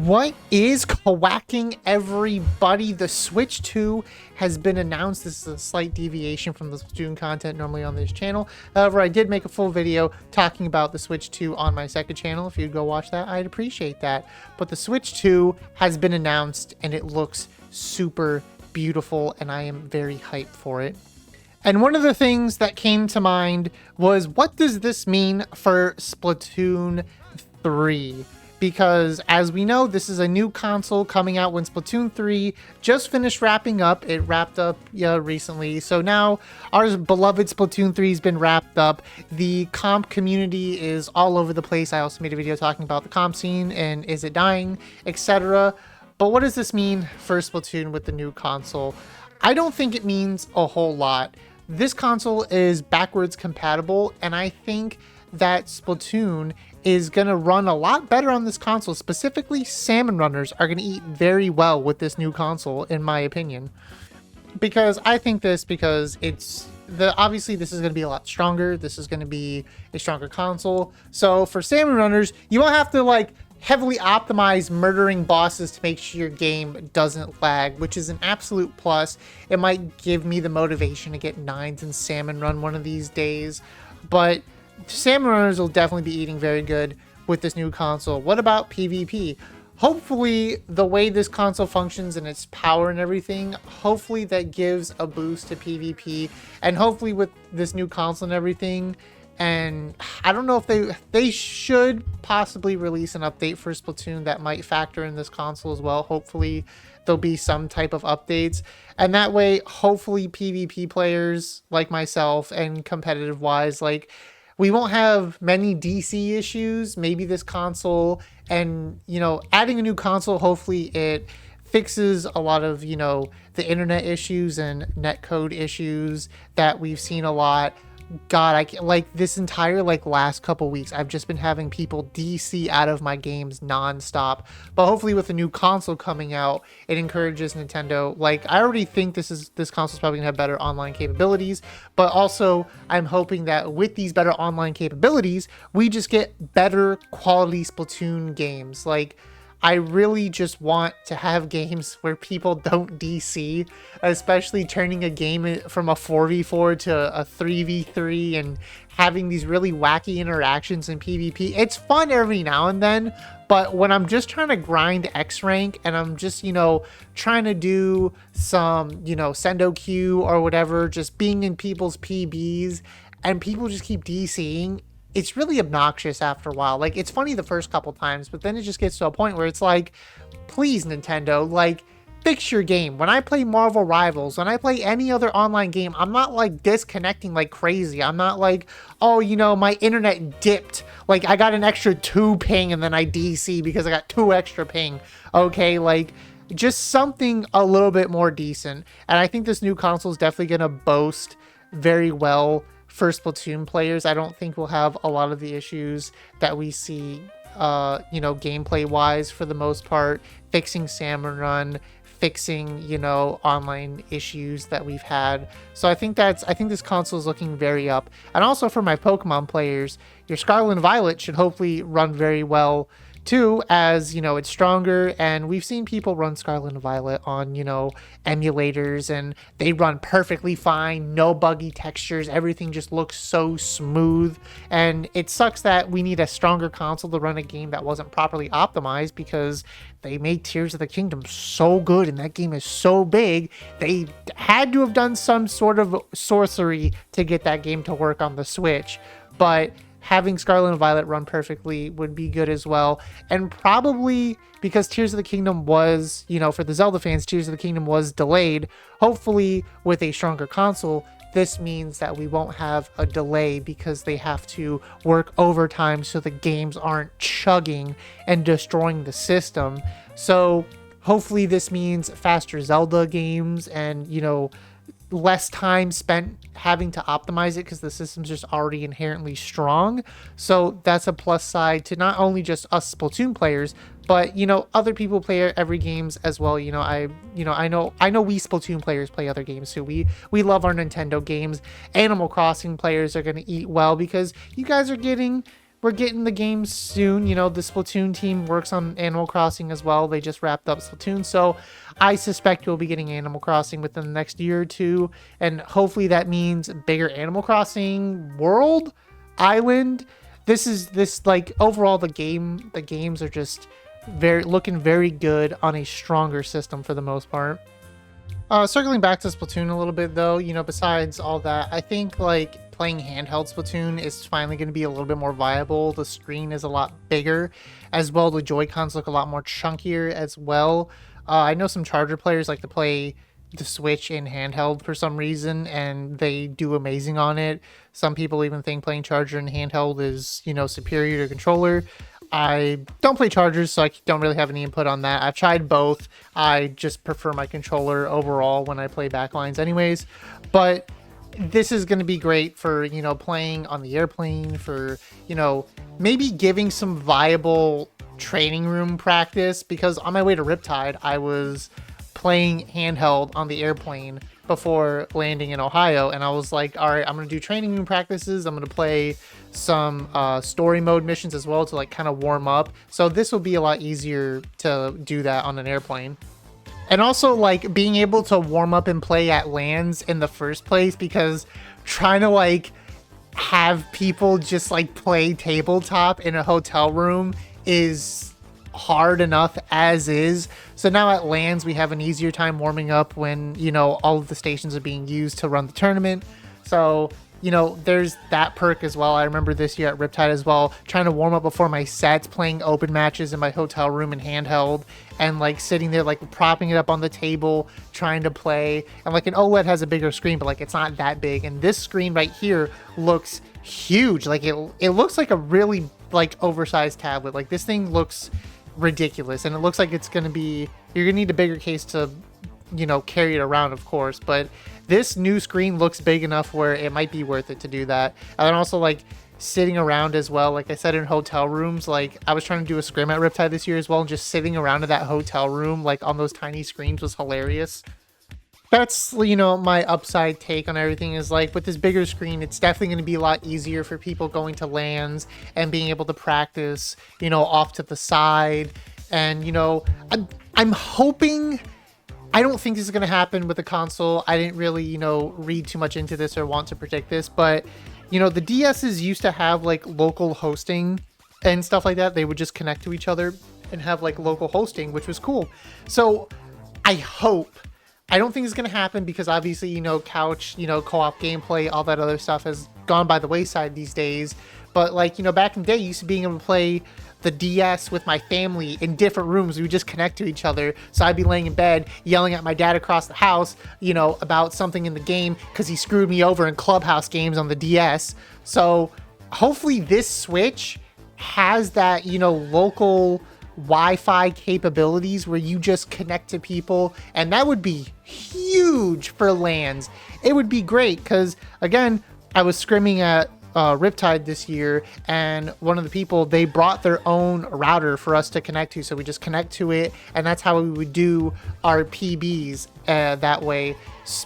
What is quacking, everybody? The Switch 2 has been announced. This is a slight deviation from the Splatoon content normally on this channel. However, I did make a full video talking about the Switch 2 on my second channel. If you'd go watch that, I'd appreciate that. But the Switch 2 has been announced and it looks super beautiful and I am very hyped for it. And one of the things that came to mind was, what does this mean for Splatoon 3? Because as we know, this is a new console coming out when Splatoon 3 just finished wrapping up. It wrapped up recently. So now our beloved Splatoon 3 has been wrapped up. The comp community is all over the place. I also made a video talking about the comp scene and is it dying, etc. But what does this mean for Splatoon with the new console? I don't think it means a whole lot. This console is backwards compatible, and I think that Splatoon is going to run a lot better on this console. Specifically, salmon runners are going to eat very well with this new console, in my opinion. Because I think because obviously this is going to be a lot stronger. This is going to be a stronger console. So for salmon runners, you won't have to heavily optimize murdering bosses to make sure your game doesn't lag, which is an absolute plus. It might give me the motivation to get 9s in salmon run one of these days, but salmon runners will definitely be eating very good with this new console. What about PvP? Hopefully the way this console functions and its power and everything, hopefully that gives a boost to PvP, and hopefully with this new console and everything. And I don't know if they should possibly release an update for Splatoon that might factor in this console as well. Hopefully there'll be some type of updates, and that way hopefully PvP players like myself and competitive wise, we won't have many DC issues. Maybe this console and adding a new console, hopefully it fixes a lot of the internet issues and netcode issues that we've seen a lot. God, this entire last couple weeks, I've just been having people DC out of my games nonstop. But hopefully with the new console coming out, it encourages Nintendo. I already think this console's probably gonna have better online capabilities, but also I'm hoping that with these better online capabilities, we just get better quality Splatoon games. I really just want to have games where people don't DC, especially turning a game from a 4v4 to a 3v3 and having these really wacky interactions in PvP. It's fun every now and then, but when I'm just trying to grind X rank and I'm just, trying to do some, sendo queue or whatever, just being in people's PBs and people just keep DCing, it's really obnoxious after a while. It's funny the first couple times, but then it just gets to a point where it's please, Nintendo, fix your game. When I play Marvel Rivals, when I play any other online game, I'm not disconnecting like crazy. I'm not oh, my internet dipped. I got an extra 2 ping and then I DC because I got 2 extra ping. Okay, just something a little bit more decent. And I think this new console is definitely going to boast very well for Splatoon players. I don't think we'll have a lot of the issues that we see, gameplay wise for the most part, fixing salmon run, fixing, online issues that we've had. So I think this console is looking very up. And also for my Pokemon players, your Scarlet and Violet should hopefully run very well too, as it's stronger, and we've seen people run Scarlet and Violet on emulators and they run perfectly fine, no buggy textures, everything just looks so smooth. And it sucks that we need a stronger console to run a game that wasn't properly optimized, because they made Tears of the Kingdom so good and that game is so big, they had to have done some sort of sorcery to get that game to work on the Switch. But having Scarlet and Violet run perfectly would be good as well. And probably because Tears of the Kingdom was, for the Zelda fans, Tears of the Kingdom was delayed, hopefully with a stronger console, this means that we won't have a delay because they have to work overtime so the games aren't chugging and destroying the system. So hopefully this means faster Zelda games and, less time spent having to optimize it because the system's just already inherently strong. So that's a plus side to not only just us Splatoon players, but other people play every games as well. I know we Splatoon players play other games too. We love our Nintendo games. Animal Crossing players are going to eat well because you guys are getting we're getting the games soon. You know, the Splatoon team works on Animal Crossing as well. They just wrapped up Splatoon, so I suspect we'll be getting Animal Crossing within the next year or two, and hopefully that means bigger Animal Crossing world, island. This like overall the games are just looking very good on a stronger system for the most part. Circling back to Splatoon a little bit though, you know, besides all that, I think like playing handheld Splatoon is finally going to be a little bit more viable. The screen is a lot bigger as well. The Joy-Cons look a lot more chunkier as well. I know some Charger players like to play the Switch in handheld for some reason, and they do amazing on it. Some people even think playing Charger in handheld is, you know, superior to controller. I don't play Chargers, so I don't really have any input on that. I've tried both. I just prefer my controller overall when I play backlines anyways. But this is going to be great for, you know, playing on the airplane, for, you know, maybe giving some viable training room practice, because on my way to Riptide, I was playing handheld on the airplane before landing in Ohio, and I was like, all right, I'm gonna do training room practices. I'm gonna play some story mode missions as well to like kind of warm up, so this will be a lot easier to do that on an airplane. And also like being able to warm up and play at lands in the first place, because trying to like have people just like play tabletop in a hotel room is hard enough as is. So now at lands we have an easier time warming up when, you know, all of the stations are being used to run the tournament. So, you know, there's that perk as well. I remember this year at Riptide as well, trying to warm up before my sets, playing open matches in my hotel room in handheld, and like sitting there like propping it up on the table trying to play. And like an OLED has a bigger screen, but like it's not that big, and this screen right here looks huge. Like it looks like a really like oversized tablet. Like this thing looks ridiculous, and it looks like it's gonna be, you're gonna need a bigger case to, you know, carry it around, of course, but this new screen looks big enough where it might be worth it to do that. And then also like sitting around as well, like I said, in hotel rooms, like I was trying to do a scrim at Riptide this year as well, and just sitting around in that hotel room like on those tiny screens was hilarious. That's, you know, my upside take on everything is like with this bigger screen, it's definitely going to be a lot easier for people going to lands and being able to practice, you know, off to the side. And, you know, I'm hoping, I don't think this is going to happen with the console. I didn't really, you know, read too much into this or want to predict this, but, you know, the DSs used to have like local hosting and stuff like that. They would just connect to each other and have like local hosting, which was cool. So I hope, I don't think it's going to happen because obviously, you know, couch, you know, co-op gameplay, all that other stuff has gone by the wayside these days. But like, you know, back in the day, used to being able to play the DS with my family in different rooms. We would just connect to each other. So I'd be laying in bed yelling at my dad across the house, you know, about something in the game because he screwed me over in Clubhouse games on the DS. So hopefully this Switch has that, you know, local Wi-Fi capabilities where you just connect to people, and that would be huge for LANs. It would be great because, again, I was scrimming at Riptide this year, and one of the people, they brought their own router for us to connect to, so we just connect to it, and that's how we would do our PBs that way.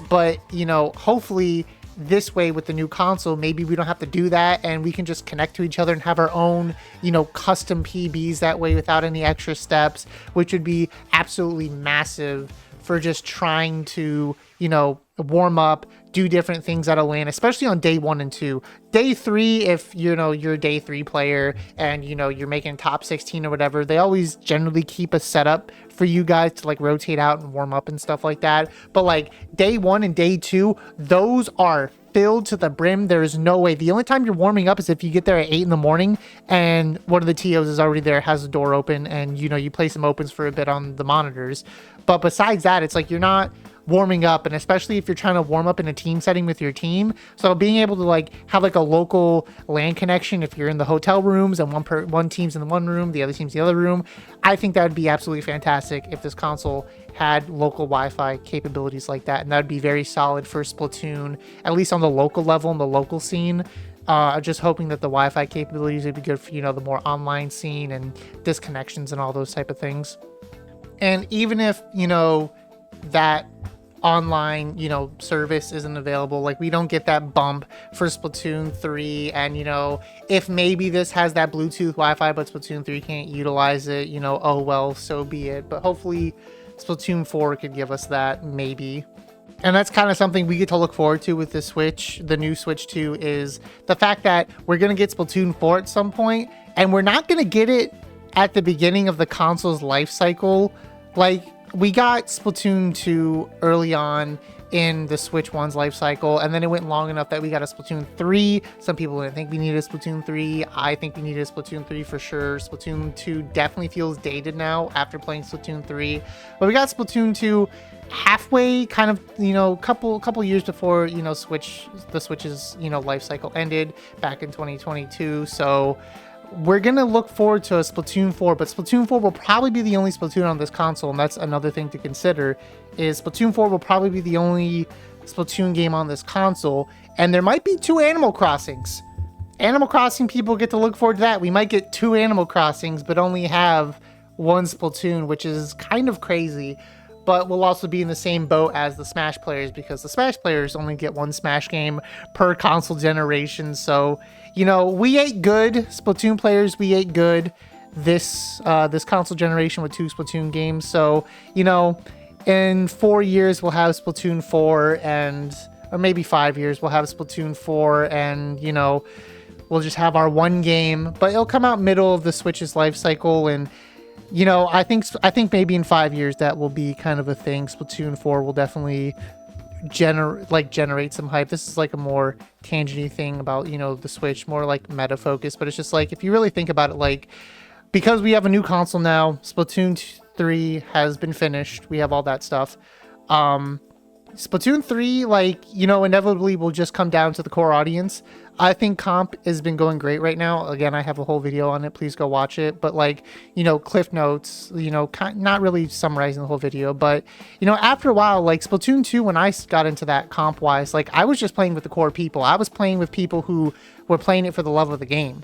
But, you know, hopefully this way with the new console, maybe we don't have to do that, and we can just connect to each other and have our own, you know, custom PBs that way without any extra steps, which would be absolutely massive for just trying to, you know, warm up, do different things at a LAN, especially on day 1 and 2. Day 3, if, you know, you're a day 3 player and, you know, you're making top 16 or whatever, they always generally keep a setup for you guys to like rotate out and warm up and stuff like that. But like day 1 and day 2, those are filled to the brim. There's no way. The only time you're warming up is if you get there at 8 in the morning and one of the TOs is already there, has the door open, and, you know, you play some opens for a bit on the monitors. But besides that, it's like you're not warming up, and especially if you're trying to warm up in a team setting with your team. So being able to like have like a local LAN connection if you're in the hotel rooms and one team's in the one room, the other team's in the other room, I think that would be absolutely fantastic if this console had local Wi-Fi capabilities like that, and that would be very solid for Splatoon, at least on the local level, in the local scene. Just hoping that the Wi-Fi capabilities would be good for, you know, the more online scene and disconnections and all those type of things. And even if, you know, that online, you know, service isn't available. Like, we don't get that bump for Splatoon 3. And, you know, if maybe this has that Bluetooth Wi-Fi, but Splatoon 3 can't utilize it, you know, oh well, so be it. But hopefully Splatoon 4 could give us that, maybe. And that's kind of something we get to look forward to with the Switch, the new Switch 2, is the fact that we're going to get Splatoon 4 at some point, and we're not going to get it at the beginning of the console's life cycle. Like, we got Splatoon 2 early on in the Switch 1's life cycle, and then it went long enough that we got a Splatoon 3. Some people didn't think we needed a Splatoon 3. I think we needed a Splatoon 3 for sure. Splatoon 2 definitely feels dated now after playing Splatoon 3. But we got Splatoon 2 halfway, kind of, you know, couple years before, you know, the Switch's, you know, life cycle ended back in 2022. So we're gonna look forward to a Splatoon 4, but Splatoon 4 will probably be the only Splatoon on this console, and that's another thing to consider, is Splatoon 4 will probably be the only Splatoon game on this console, and there might be 2 Animal Crossings. Animal Crossing people get to look forward to that. We might get 2 Animal Crossings, but only have 1 Splatoon, which is kind of crazy. But we'll also be in the same boat as the Smash players, because the Smash players only get 1 Smash game per console generation. So, you know, we ate good, Splatoon players, we ate good this console generation with 2 Splatoon games. So, you know, in 4 years we'll have Splatoon 4, or maybe 5 years we'll have Splatoon 4, and, you know, we'll just have our 1 game, but it'll come out middle of the Switch's life cycle. And you know, I think maybe in 5 years that will be kind of a thing. Splatoon 4 will definitely generate some hype. This is like a more tangent-y thing about, you know, the Switch, more like meta focus. But it's just like, if you really think about it, like, because we have a new console now, Splatoon 3 has been finished. We have all that stuff. Splatoon 3, like, you know, inevitably will just come down to the core audience. I think comp has been going great right now. Again, I have a whole video on it. Please go watch it. But, like, you know, cliff notes, you know, not really summarizing the whole video. But, you know, after a while, like, Splatoon 2, when I got into that comp-wise, like, I was just playing with the core people. I was playing with people who were playing it for the love of the game.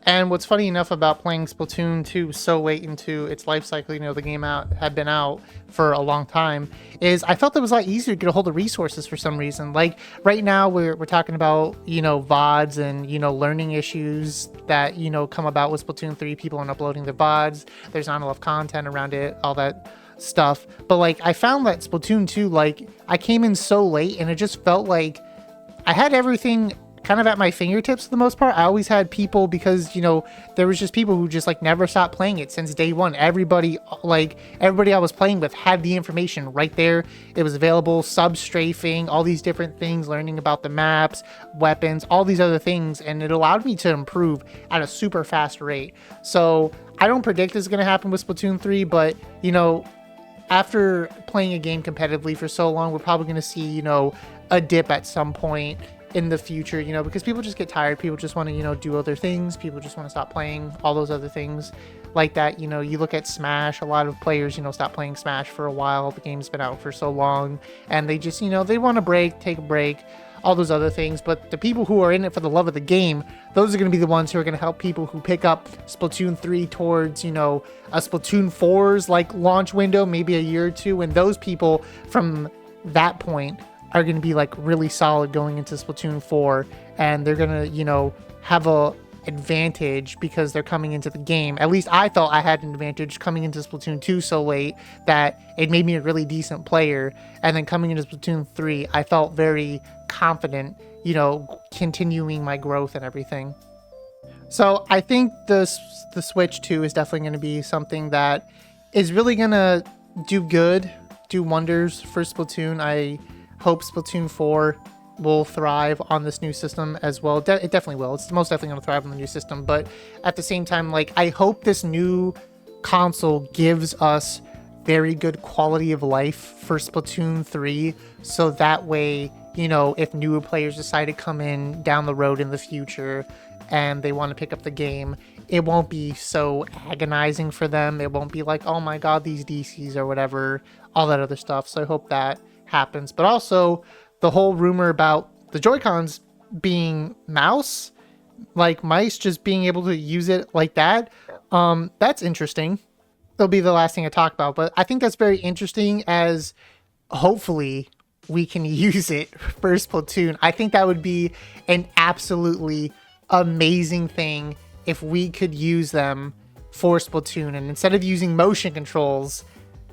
And what's funny enough about playing Splatoon 2 so late into its life cycle, you know, the game had been out for a long time, is I felt it was a lot easier to get a hold of resources for some reason. Like, right now we're talking about, you know, VODs and, you know, learning issues that, you know, come about with Splatoon 3. People aren't uploading their VODs. There's not enough content around it, all that stuff. But, like, I found that Splatoon 2, like, I came in so late, and it just felt like I had everything kind of at my fingertips for the most part. I always had people, because, you know, there was just people who just, like, never stopped playing it since day one. Everybody I was playing with had the information right there. It was available, sub-strafing, all these different things, learning about the maps, weapons, all these other things, and it allowed me to improve at a super fast rate. So I don't predict this is going to happen with Splatoon 3, but, you know, after playing a game competitively for so long, we're probably going to see, you know, a dip at some point in the future, you know, because people just get tired. People just want to, you know, do other things. People just want to stop playing, all those other things like that. You know, you look at Smash, a lot of players, you know, stop playing Smash for a while. The game's been out for so long, and they just, you know, they want to take a break, all those other things. But the people who are in it for the love of the game, those are going to be the ones who are going to help people who pick up Splatoon 3 towards, you know, a Splatoon 4's like launch window, maybe a year or two. And those people from that point are going to be like really solid going into Splatoon 4, and they're going to, you know, have a advantage because they're coming into the game. At least I felt I had an advantage coming into Splatoon 2 so late that it made me a really decent player, and then coming into Splatoon 3 I felt very confident, you know, continuing my growth and everything. So I think the Switch 2 is definitely going to be something that is really going to do wonders for Splatoon. I hope Splatoon 4 will thrive on this new system as well. It definitely will. It's most definitely going to thrive on the new system. But at the same time, like, I hope this new console gives us very good quality of life for Splatoon 3. So that way, you know, if newer players decide to come in down the road in the future and they want to pick up the game, it won't be so agonizing for them. It won't be like, oh my god, these DCs or whatever, all that other stuff. So I hope that happens. But also, the whole rumor about the Joy-Cons being mouse, like mice, just being able to use it like that, that's interesting. That'll be the last thing I talk about, but I think that's very interesting, as hopefully we can use it for Splatoon. I think that would be an absolutely amazing thing if we could use them for Splatoon. And instead of using motion controls,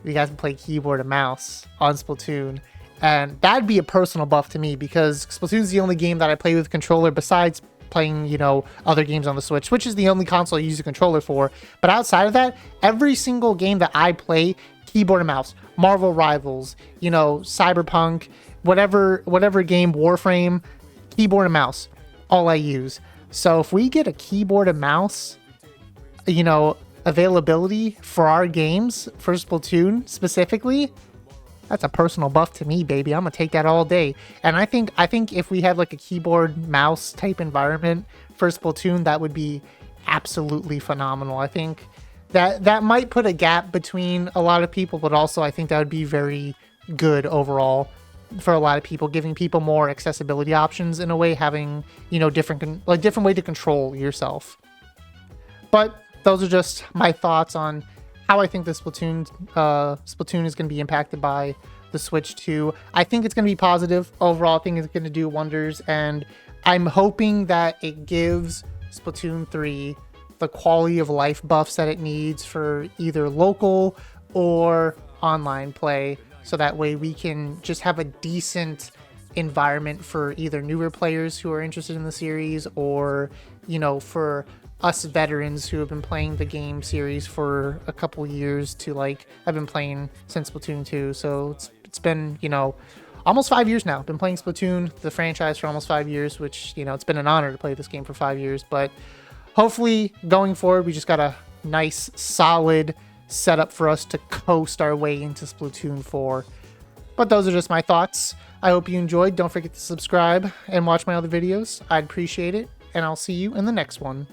you guys can play keyboard and mouse on Splatoon. And that'd be a personal buff to me, because Splatoon's the only game that I play with a controller besides playing, you know, other games on the Switch, which is the only console I use a controller for. But outside of that, every single game that I play, keyboard and mouse. Marvel Rivals, you know, Cyberpunk, whatever game, Warframe, keyboard and mouse, all I use. So if we get a keyboard and mouse, you know, availability for our games, for Splatoon specifically, that's a personal buff to me, baby. I'm gonna take that all day. And I think if we have like a keyboard mouse type environment for Splatoon, that would be absolutely phenomenal. I think that might put a gap between a lot of people, but also I think that would be very good overall for a lot of people, giving people more accessibility options in a way, having, you know, different way to control yourself. But those are just my thoughts on how I think the Splatoon is going to be impacted by the Switch 2. I think it's going to be positive overall. I think it's going to do wonders, and I'm hoping that it gives Splatoon 3 the quality of life buffs that it needs for either local or online play, so that way we can just have a decent environment for either newer players who are interested in the series, or, you know, for us veterans who have been playing the game series for a couple years to, like, I've been playing since Splatoon 2, so it's been, you know, almost 5 years now. I've been playing Splatoon, the franchise, for almost 5 years, which, you know, it's been an honor to play this game for 5 years. But hopefully going forward, we just got a nice solid setup for us to coast our way into Splatoon 4. But those are just my thoughts. I hope you enjoyed. Don't forget to subscribe and watch my other videos. I'd appreciate it, and I'll see you in the next one.